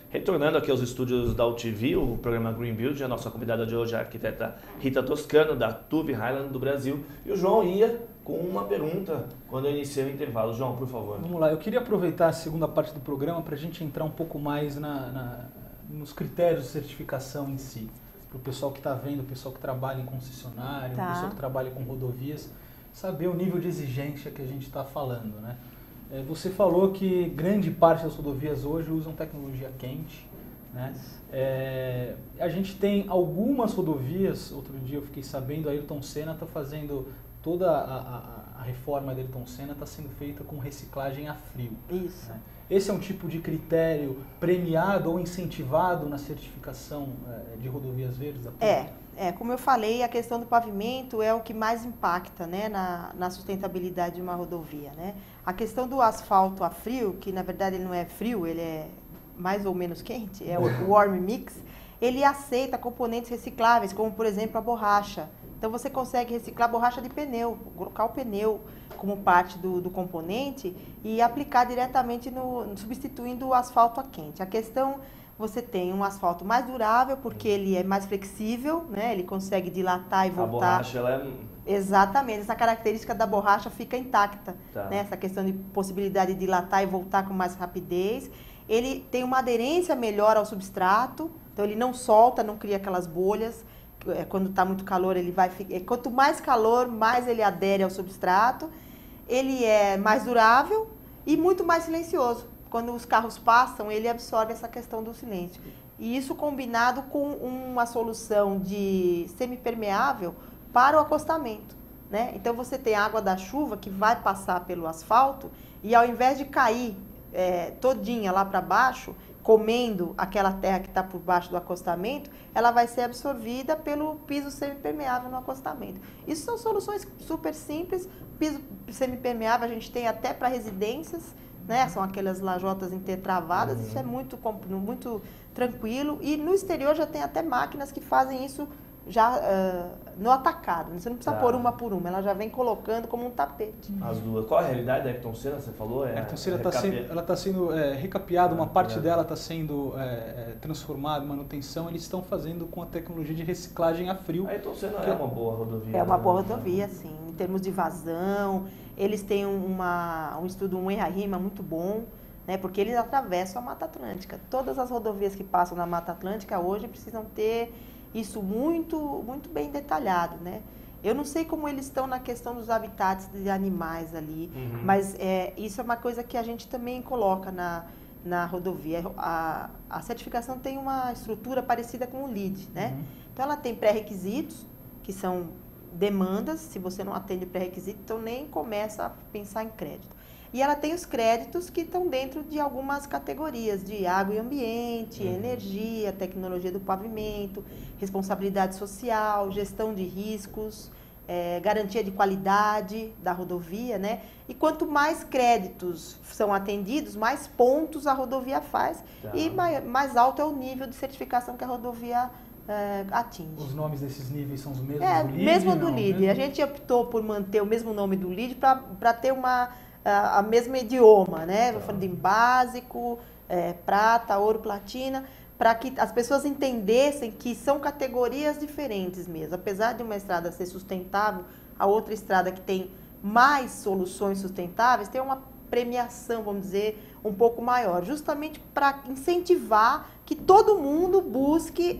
Retornando aqui aos estúdios da UTV, o programa Green Build, a nossa convidada de hoje é a arquiteta Rita Toscano, da TUV Highland do Brasil. E o João ia com uma pergunta quando eu iniciei o intervalo. João, por favor.
Vamos lá, eu queria aproveitar a segunda parte do programa para a gente entrar um pouco mais nos critérios de certificação em si. Para o pessoal que está vendo, o pessoal que trabalha em concessionário, o pessoal que trabalha com rodovias, saber o nível de exigência que a gente está falando, né? Você falou que grande parte das rodovias hoje usam tecnologia quente, né? A gente tem algumas rodovias, outro dia eu fiquei sabendo, a Ayrton Senna está fazendo toda a reforma da Ayrton Senna está sendo feita com reciclagem a frio.
Isso.
Né? Esse é um tipo de critério premiado ou incentivado na certificação de rodovias verdes?
Como eu falei, a questão do pavimento é o que mais impacta, né, na sustentabilidade de uma rodovia, né? A questão do asfalto a frio, que na verdade ele não é frio, ele é mais ou menos quente, é o warm mix, ele aceita componentes recicláveis, como por exemplo a borracha. Então você consegue reciclar borracha de pneu, colocar o pneu como parte do componente e aplicar diretamente substituindo o asfalto a quente. A questão, você tem um asfalto mais durável, porque ele é mais flexível, né? Ele consegue dilatar e voltar.
A borracha, ela é...
Exatamente, essa característica da borracha fica intacta,
Tá.
né? Essa questão de possibilidade de dilatar e voltar com mais rapidez. Ele tem uma aderência melhor ao substrato, então ele não solta, não cria aquelas bolhas. Quando está muito calor, ele vai ficar... Quanto mais calor, mais ele adere ao substrato. Ele é mais durável e muito mais silencioso. Quando os carros passam, ele absorve essa questão do silêncio. E isso combinado com uma solução de semipermeável para o acostamento, né? Então você tem a água da chuva que vai passar pelo asfalto e ao invés de cair todinha lá para baixo, comendo aquela terra que está por baixo do acostamento, ela vai ser absorvida pelo piso semipermeável no acostamento. Isso são soluções super simples. Piso semipermeável a gente tem até para residências, né? São aquelas lajotas intertravadas, isso é muito tranquilo. E no exterior já tem até máquinas que fazem isso já no atacado. Você não precisa pôr uma por uma, ela já vem colocando como um tapete.
As duas. Qual a realidade da Ayrton Senna, você falou?
A Ayrton Senna está sendo recapeada, uma parte dela está sendo transformada em manutenção. Eles estão fazendo com a tecnologia de reciclagem a frio.
A Ayrton Senna é uma boa rodovia.
É uma boa rodovia, sim. Em termos de vazão, eles têm um estudo, um ERA-RIMA muito bom, né, porque eles atravessam a Mata Atlântica. Todas as rodovias que passam na Mata Atlântica hoje precisam ter isso muito, muito bem detalhado, né? Eu não sei como eles estão na questão dos habitats de animais ali, mas isso é uma coisa que a gente também coloca na rodovia. A certificação tem uma estrutura parecida com o LEED, né? Então ela tem pré-requisitos, que são demandas. Se você não atende o pré-requisito, então nem começa a pensar em crédito. E ela tem os créditos que estão dentro de algumas categorias, de água e ambiente, energia, tecnologia do pavimento, responsabilidade social, gestão de riscos, garantia de qualidade da rodovia, né? E quanto mais créditos são atendidos, mais pontos a rodovia faz e mais alto é o nível de certificação que a rodovia atinge.
Os nomes desses níveis são os mesmos do LEED?
Mesmo do LEED. A gente optou por manter o mesmo nome do LEED para ter a mesma idioma, né? Vou falando em básico, prata, ouro, platina, para que as pessoas entendessem que são categorias diferentes mesmo. Apesar de uma estrada ser sustentável, a outra estrada que tem mais soluções sustentáveis tem uma premiação, vamos dizer, um pouco maior, justamente para incentivar que todo mundo busque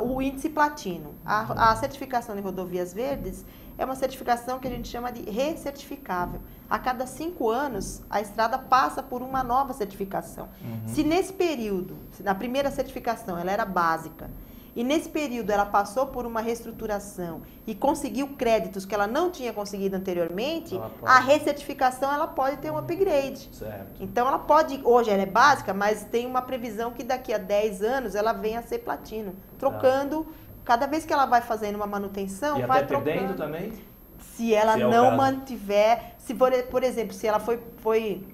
o índice platino. A certificação de rodovias verdes é uma certificação que a gente chama de recertificável. A cada 5 anos, a estrada passa por uma nova certificação. Se nesse período, na primeira certificação, ela era básica, e nesse período ela passou por uma reestruturação e conseguiu créditos que ela não tinha conseguido anteriormente, a recertificação ela pode ter um upgrade.
Certo.
Então ela pode, hoje ela é básica, mas tem uma previsão que daqui a 10 anos ela venha a ser platino, trocando, cada vez que ela vai fazendo uma manutenção,
E
vai
até
trocando.
perdendo também?
Se ela
Se é o
não
caso.
mantiver, se por exemplo, se ela foi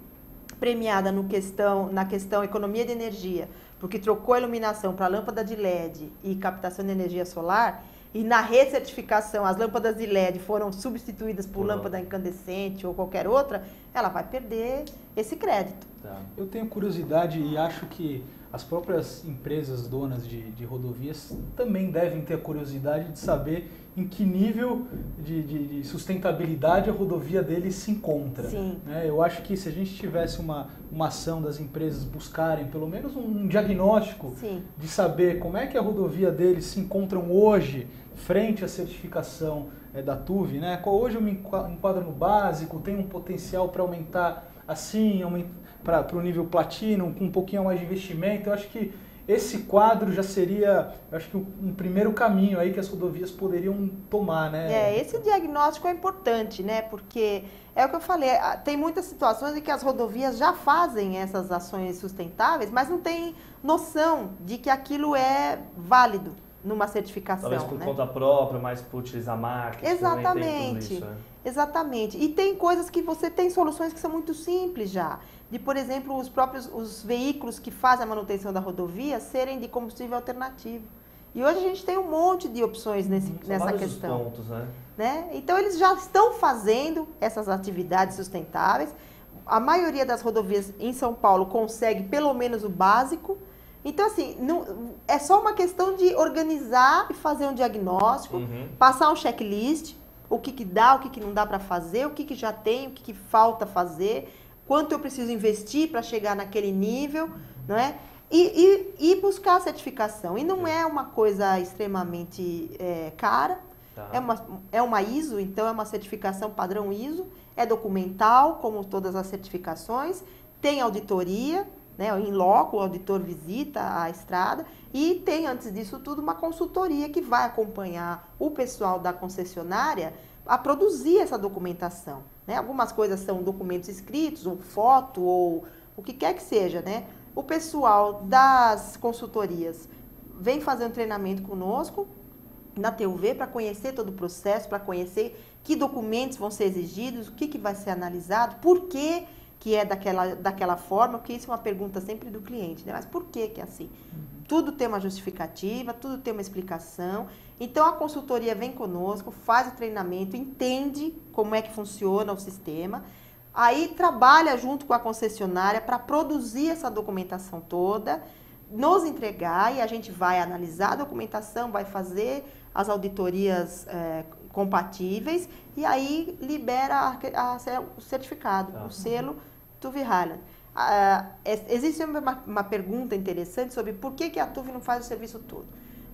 premiada na questão economia de energia, porque trocou a iluminação para lâmpada de LED e captação de energia solar, e na recertificação as lâmpadas de LED foram substituídas por lâmpada incandescente ou qualquer outra, ela vai perder esse crédito.
Eu tenho curiosidade e acho que as próprias empresas donas de rodovias também devem ter a curiosidade de saber em que nível de sustentabilidade a rodovia deles se encontra.
Sim.
Eu acho que se a gente tivesse uma ação das empresas buscarem pelo menos um diagnóstico
Sim.
de saber como é que a rodovia deles se encontram hoje frente à certificação da TUV, né? Hoje eu me enquadro no básico, tem um potencial para aumentar assim, para o nível platino, com um pouquinho mais de investimento. Eu acho que esse quadro já seria, um primeiro caminho aí que as rodovias poderiam tomar, né?
Esse diagnóstico é importante, né? Porque é o que eu falei, tem muitas situações em que as rodovias já fazem essas ações sustentáveis, mas não tem noção de que aquilo é válido numa certificação.
Talvez por
né?
conta própria, mais por utilizar máquinas.
Exatamente.
Tudo isso, né?
Exatamente. E tem coisas que você tem soluções que são muito simples já. De, por exemplo, os veículos que fazem a manutenção da rodovia serem de combustível alternativo. E hoje a gente tem um monte de opções nessa questão.
Os pontos,
né? Então eles já estão fazendo essas atividades sustentáveis. A maioria das rodovias em São Paulo consegue pelo menos o básico. Então, assim, é só uma questão de organizar e fazer um diagnóstico, passar um checklist, o que dá, o que não dá para fazer, o que já tem, o que falta fazer, quanto eu preciso investir para chegar naquele nível, não é? E buscar a certificação. E não é uma coisa extremamente cara, é uma ISO, então é uma certificação padrão ISO, é documental, como todas as certificações, tem auditoria, né, em loco, o auditor visita a estrada e tem, antes disso tudo, uma consultoria que vai acompanhar o pessoal da concessionária a produzir essa documentação. Né? Algumas coisas são documentos escritos, ou foto, ou o que quer que seja. Né? O pessoal das consultorias vem fazer um treinamento conosco na TUV para conhecer todo o processo, para conhecer que documentos vão ser exigidos, o que vai ser analisado, por que é daquela forma, porque isso é uma pergunta sempre do cliente, né? Mas por que é assim? Tudo tem uma justificativa, tudo tem uma explicação. Então a consultoria vem conosco, faz o treinamento, entende como é que funciona o sistema, aí trabalha junto com a concessionária para produzir essa documentação toda, nos entregar e a gente vai analisar a documentação, vai fazer as auditorias compatíveis e aí libera o certificado, o selo TUV Highland. Existe uma pergunta interessante sobre por que a TUV não faz o serviço todo.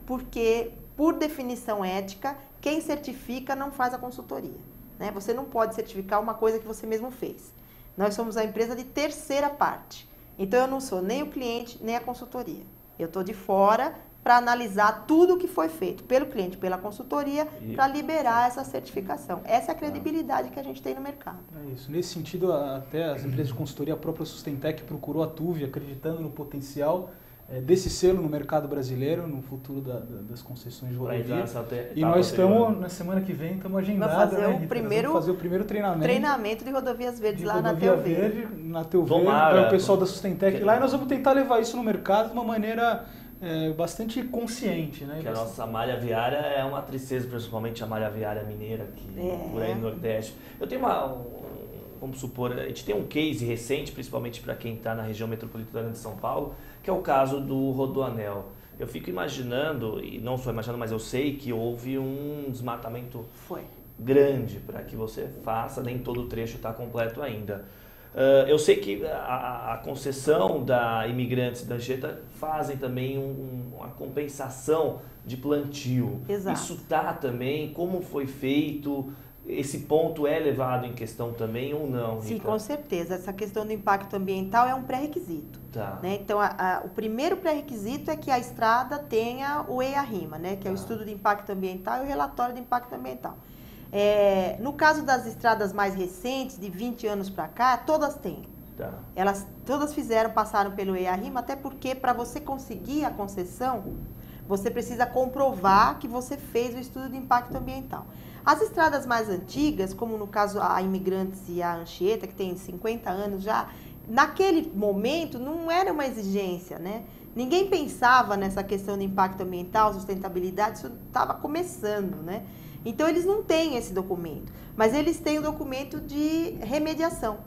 Porque, por definição ética, quem certifica não faz a consultoria. Né? Você não pode certificar uma coisa que você mesmo fez. Nós somos a empresa de terceira parte. Então, eu não sou nem o cliente, nem a consultoria. Eu estou de fora para analisar tudo o que foi feito pelo cliente, pela consultoria, para liberar essa certificação. Essa é a credibilidade que a gente tem no mercado.
É isso. Nesse sentido, até as empresas de consultoria, a própria Sustentec procurou a TUV, acreditando no potencial desse selo no mercado brasileiro, no futuro das concessões de rodovia. E
Tá,
nós estamos, na semana que vem, estamos agendados,
Vamos fazer
né, Rita? Nós vamos fazer o primeiro treinamento
de rodovias verdes lá na
rodovia
Teu Verde.
Verde, na Teu Verde,
Tomara.
para o pessoal da Sustentec lá, e nós vamos tentar levar isso no mercado de uma maneira bastante consciente, né?
Que a nossa malha viária é uma tristeza, principalmente a malha viária mineira aqui, por aí no Nordeste. Eu tenho vamos supor, a gente tem um case recente, principalmente para quem está na região metropolitana de São Paulo, que é o caso do Rodoanel. Eu fico imaginando, e não só imaginando, mas eu sei que houve um desmatamento grande para que você faça, nem todo o trecho está completo ainda. Eu sei que a concessão da Imigrantes da Anchieta fazem também uma compensação de plantio.
Exato.
Isso está também, como foi feito? Esse ponto é levado em questão também ou não, Rita?
Sim, com certeza. Essa questão do impacto ambiental é um pré-requisito.
Tá.
Né? Então, o primeiro pré-requisito é que a estrada tenha o EIA-RIMA, né? Que é o Estudo de Impacto Ambiental e o Relatório de Impacto Ambiental. No caso das estradas mais recentes, de 20 anos para cá, todas têm.
Tá.
Elas todas passaram pelo EIA-RIMA, até porque para você conseguir a concessão, você precisa comprovar que você fez o estudo de impacto ambiental. As estradas mais antigas, como no caso a Imigrantes e a Anchieta, que tem 50 anos já, naquele momento não era uma exigência, né? Ninguém pensava nessa questão de impacto ambiental, sustentabilidade, isso estava começando, né? Então eles não têm esse documento, mas eles têm o documento de remediação.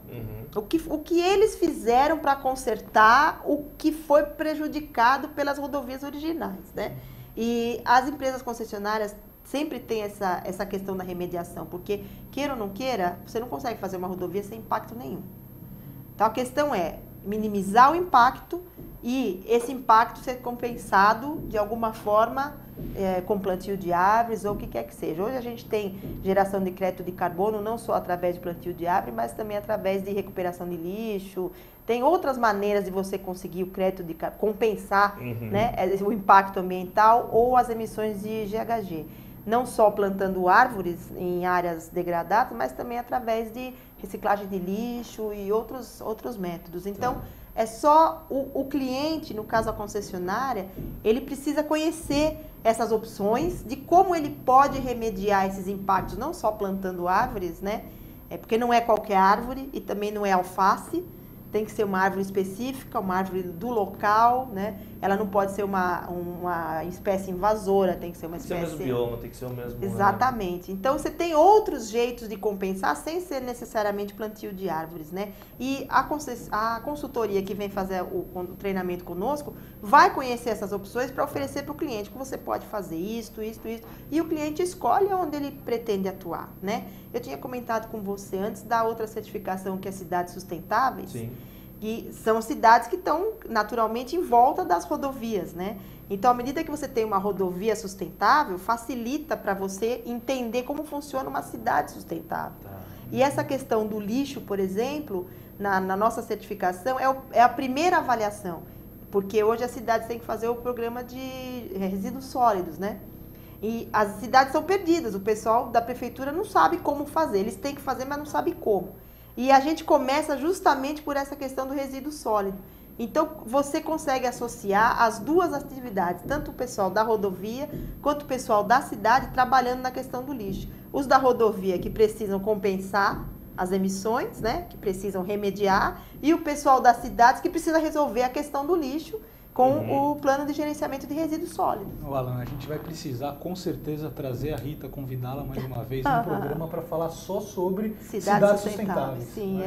O que eles fizeram para consertar o que foi prejudicado pelas rodovias originais, né? E as empresas concessionárias sempre têm essa questão da remediação, porque queira ou não queira, você não consegue fazer uma rodovia sem impacto nenhum. Então a questão é minimizar o impacto e esse impacto ser compensado de alguma forma com plantio de árvores ou o que quer que seja. Hoje a gente tem geração de crédito de carbono não só através de plantio de árvore, mas também através de recuperação de lixo. Tem outras maneiras de você conseguir o crédito de compensar né, o impacto ambiental ou as emissões de GHG. Não só plantando árvores em áreas degradadas, mas também através de reciclagem de lixo e outros métodos. Então, é só o cliente, no caso a concessionária, ele precisa conhecer essas opções de como ele pode remediar esses impactos, não só plantando árvores, né? Porque não é qualquer árvore e também não é alface. Tem que ser uma árvore específica, uma árvore do local, né? Ela não pode ser uma espécie invasora, tem que ser uma espécie...
Tem que ser o mesmo bioma, tem que ser o mesmo...
Exatamente. Então, você tem outros jeitos de compensar sem ser necessariamente plantio de árvores, né? E a consultoria que vem fazer o treinamento conosco vai conhecer essas opções para oferecer para o cliente que você pode fazer isto. E o cliente escolhe onde ele pretende atuar, né? Eu tinha comentado com você antes da outra certificação que é Cidades Sustentáveis.
Sim.
Que são cidades que estão naturalmente em volta das rodovias, né? Então, à medida que você tem uma rodovia sustentável, facilita para você entender como funciona uma cidade sustentável. Tá. E essa questão do lixo, por exemplo, na nossa certificação, é a primeira avaliação, porque hoje as cidades têm que fazer o programa de resíduos sólidos, né? E as cidades são perdidas, o pessoal da prefeitura não sabe como fazer, eles têm que fazer, mas não sabe como. E a gente começa justamente por essa questão do resíduo sólido. Então, você consegue associar as duas atividades, tanto o pessoal da rodovia quanto o pessoal da cidade, trabalhando na questão do lixo. Os da rodovia que precisam compensar as emissões, né, que precisam remediar, e o pessoal das cidades que precisa resolver a questão do lixo com o plano de gerenciamento de resíduos sólidos.
Alan, a gente vai precisar com certeza trazer a Rita, convidá-la mais uma vez no programa para falar só sobre cidades sustentáveis.
Sim,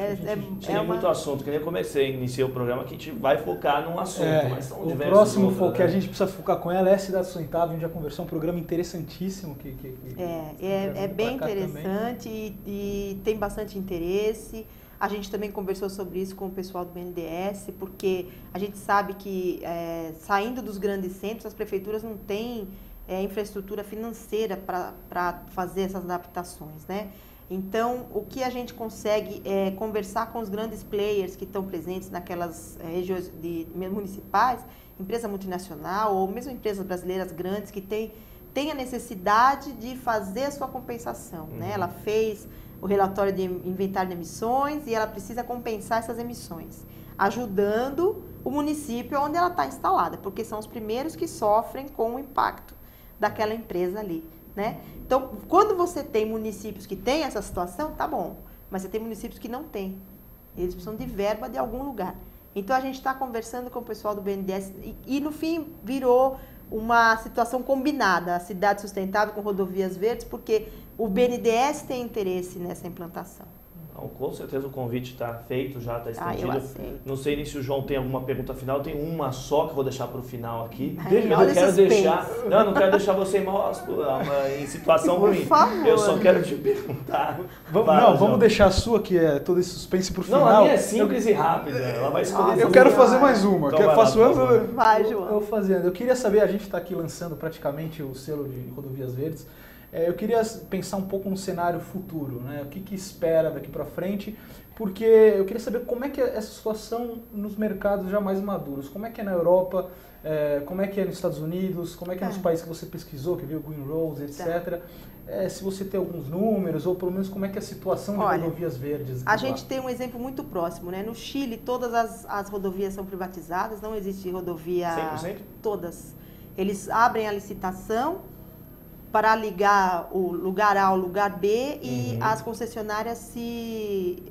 tem muito assunto, que nem eu iniciei o programa que a gente vai focar num assunto, mas são
o
diversos
próximo
outros,
foco que a gente precisa focar com ela é Cidade Sustentável, a gente já conversou, um programa interessantíssimo.
É bem interessante e tem bastante interesse. A gente também conversou sobre isso com o pessoal do BNDES, porque a gente sabe que saindo dos grandes centros, as prefeituras não têm infraestrutura financeira para fazer essas adaptações, né? Então, o que a gente consegue é conversar com os grandes players que estão presentes naquelas regiões municipais, empresa multinacional ou mesmo empresas brasileiras grandes que têm a necessidade de fazer a sua compensação, né? Ela fez o relatório de inventário de emissões e ela precisa compensar essas emissões, ajudando o município onde ela está instalada, porque são os primeiros que sofrem com o impacto daquela empresa ali, né? Então, quando você tem municípios que têm essa situação, tá bom, mas você tem municípios que não têm. Eles precisam de verba de algum lugar. Então, a gente está conversando com o pessoal do BNDES e no fim, virou uma situação combinada, a cidade sustentável com rodovias verdes, porque o BNDES tem interesse nessa implantação.
Então, com certeza o convite está feito, já está estendido.
Eu aceito.
Não sei nem se o João tem alguma pergunta final, tem uma só que eu vou deixar para o final aqui.
Ai,
Eu
olha
quero
o suspense.
deixar. Não quero deixar você em situação
Por
ruim.
favor.
Eu só quero te perguntar.
Vamos deixar a sua, que é todo esse suspense pro final.
Não, a minha é simples e rápida. Ela vai escolher.
Eu quero fazer mais uma.
Então
que eu
vai lá,
faço
por
antes.
favor.
Vai, João.
Eu fazendo. Eu queria saber, a gente está aqui lançando praticamente o selo de Rodovias Verdes. Eu queria pensar um pouco no cenário futuro, né? O que espera daqui para frente, porque eu queria saber como é que é essa situação nos mercados já mais maduros. Como é que é na Europa, como é que é nos Estados Unidos, como é que é nos países que você pesquisou, que viu Green Roads, etc. Se você tem alguns números, ou pelo menos como é que é a situação de rodovias verdes.
A gente tem um exemplo muito próximo, né? No Chile, todas as rodovias são privatizadas, não existe rodovia...
100%?
Todas. Eles abrem a licitação para ligar o lugar A ao lugar B e as concessionárias se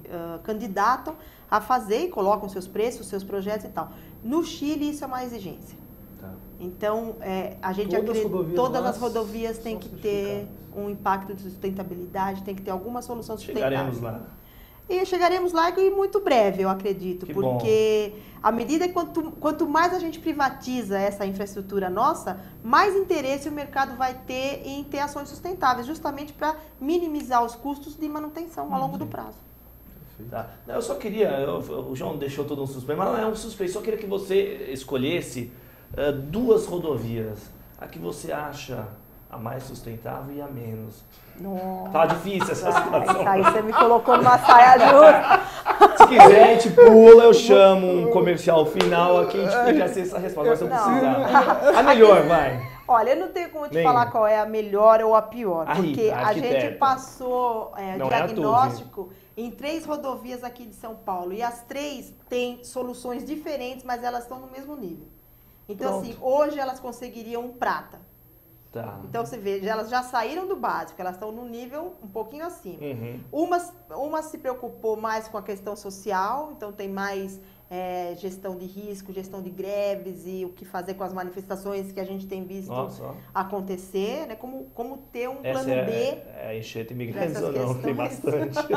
candidatam a fazer e colocam seus preços, seus projetos e tal. No Chile, isso é uma exigência.
Tá.
Então, a gente todas as rodovias têm que ter um impacto de sustentabilidade, tem que ter alguma solução sustentável.
Chegaremos lá.
E chegaremos lá e muito breve, eu acredito,
Que
porque à medida que quanto mais a gente privatiza essa infraestrutura nossa, mais interesse o mercado vai ter em ter ações sustentáveis, justamente para minimizar os custos de manutenção ao longo do prazo.
Tá. Eu só queria, o João deixou todo um suspense, mas não é um suspense, só queria que você escolhesse duas rodovias, a que você acha a mais sustentável e a menos.
Nossa.
Tá difícil essa situação.
Aí você me colocou numa saia justa.
Se quiser, a gente pula, eu chamo um comercial final aqui e a gente explica essa resposta, mas se eu precisar. A melhor, vai.
Olha, eu não tenho como te
Nem.
falar qual é a melhor ou a pior,
A
porque
Rita,
a gente
arquiteta.
passou
Não é a
diagnóstico em 3 rodovias aqui de São Paulo e as 3 têm soluções diferentes, mas elas estão no mesmo nível. Então,
Pronto.
assim, hoje elas conseguiriam um prata.
Tá.
Então, você vê, elas já saíram do básico, elas estão num nível um pouquinho acima.
Uhum.
Uma se preocupou mais com a questão social, então tem mais gestão de risco, gestão de greves e o que fazer com as manifestações que a gente tem visto acontecer, né? Como ter um plano B.
É enxerto imigrantes
dessas
ou não? Tem
questões.
bastante.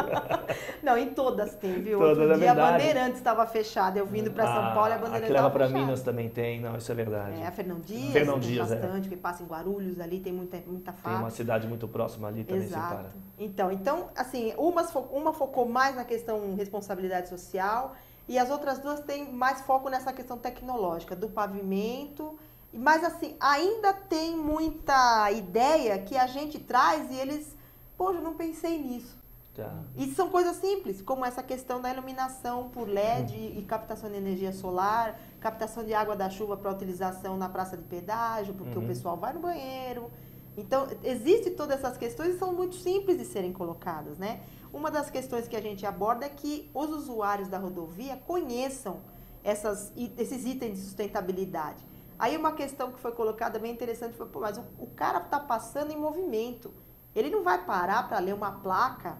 Não, em todas tem, viu?
Todas,
Outro
é
dia a
verdade.
Bandeirantes estava fechada, eu vindo para São Paulo e a Bandeirantes
A que leva
estava
para
fechada.
Minas também tem, não, isso é verdade.
A Fernão Dias,
Fernão
tem
Dias,
bastante, que passa em Guarulhos ali, tem muita
Tem
fábrica.
uma cidade muito próxima ali também separa.
Então, assim, uma focou mais na questão responsabilidade social e as outras duas têm mais foco nessa questão tecnológica, do pavimento. Mas, assim, ainda tem muita ideia que a gente traz e eles, poxa, eu não pensei nisso.
Tá.
E são coisas simples, como essa questão da iluminação por LED e captação de energia solar, captação de água da chuva para utilização na praça de pedágio, porque o pessoal vai no banheiro. Então, existem todas essas questões e são muito simples de serem colocadas, né? Uma das questões que a gente aborda é que os usuários da rodovia conheçam esses itens de sustentabilidade. Aí uma questão que foi colocada bem interessante foi, mas o cara está passando em movimento. Ele não vai parar para ler uma placa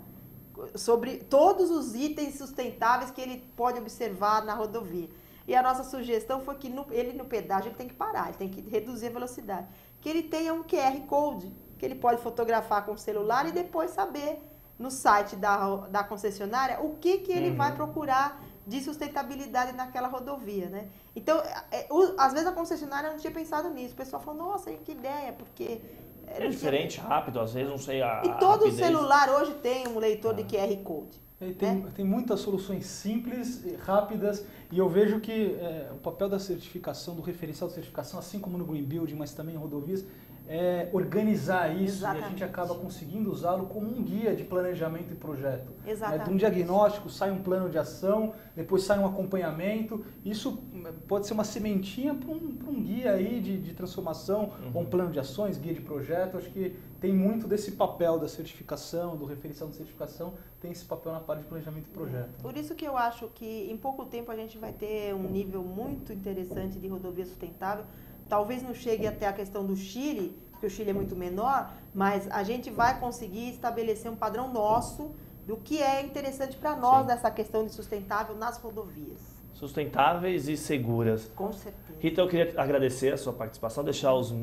sobre todos os itens sustentáveis que ele pode observar na rodovia. E a nossa sugestão foi que ele no pedágio ele tem que parar, ele tem que reduzir a velocidade. Que ele tenha um QR Code, que ele pode fotografar com o celular e depois saber no site da concessionária o que ele vai procurar de sustentabilidade naquela rodovia, né? Então, às vezes a concessionária não tinha pensado nisso. O pessoal falou, nossa, que ideia, porque...
É diferente, rápido, às vezes, não sei a
E todo
rapidez.
celular hoje tem um leitor de QR Code.
Tem muitas soluções simples, rápidas, e eu vejo que o papel da certificação, do referencial de certificação, assim como no Green Building, mas também em rodovias, é organizar isso.
Exatamente.
E a gente acaba conseguindo usá-lo como um guia de planejamento e projeto.
Exatamente.
De um diagnóstico sai um plano de ação, depois sai um acompanhamento. Isso pode ser uma sementinha para um guia aí de transformação, ou um plano de ações, guia de projeto. Acho que tem muito desse papel da certificação, do referencial de certificação, tem esse papel na parte de planejamento e projeto.
Por isso que eu acho que em pouco tempo a gente vai ter um nível muito interessante de rodovia sustentável. Talvez não chegue até a questão do Chile, porque o Chile é muito menor, mas a gente vai conseguir estabelecer um padrão nosso do que é interessante para nós nessa questão de sustentável nas rodovias.
Sustentáveis e seguras.
Com certeza.
Rita, eu queria agradecer a sua participação, deixar os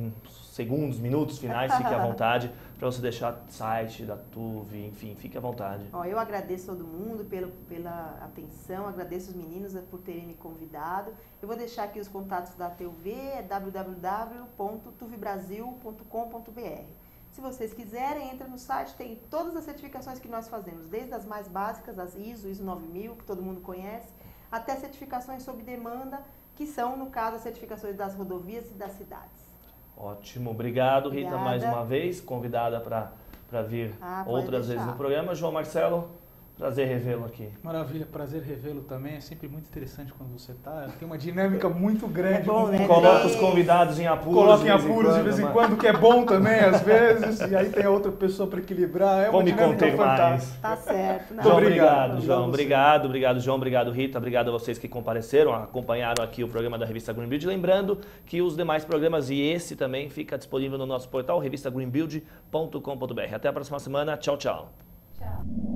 segundos, minutos finais, fique à vontade, para você deixar o site da TUV, enfim, fique à vontade.
Ó, eu agradeço todo mundo pela atenção, agradeço os meninos por terem me convidado. Eu vou deixar aqui os contatos da TUV, é www.tuvbrasil.com.br. Se vocês quiserem, entra no site, tem todas as certificações que nós fazemos, desde as mais básicas, as ISO 9000, que todo mundo conhece, até certificações sob demanda, que são, no caso, as certificações das rodovias e das cidades.
Ótimo, obrigado, Rita,
Obrigada.
mais uma vez, convidada para vir
Pode
outras vezes
deixar.
no programa. João Marcelo, prazer revê-lo aqui.
Maravilha, prazer revê-lo também. É sempre muito interessante quando você está. Tem uma dinâmica muito grande.
É bom, né?
Coloca os convidados em apuros.
Coloca em apuros de vez em
mas-
quando, que é bom também, às vezes. E aí tem a outra pessoa para equilibrar. É uma
Como me
dinâmica
conter mais?
fantástica.
Tá certo. Não.
João,
Obrigado.
obrigado,
Obrigado
João.
a você.
Obrigado, João. Obrigado, Rita. Obrigado a vocês que compareceram, acompanharam aqui o programa da Revista Greenbuild. Lembrando que os demais programas e esse também fica disponível no nosso portal, revistagreenbuild.com.br. Até a próxima semana. Tchau, tchau.
Tchau.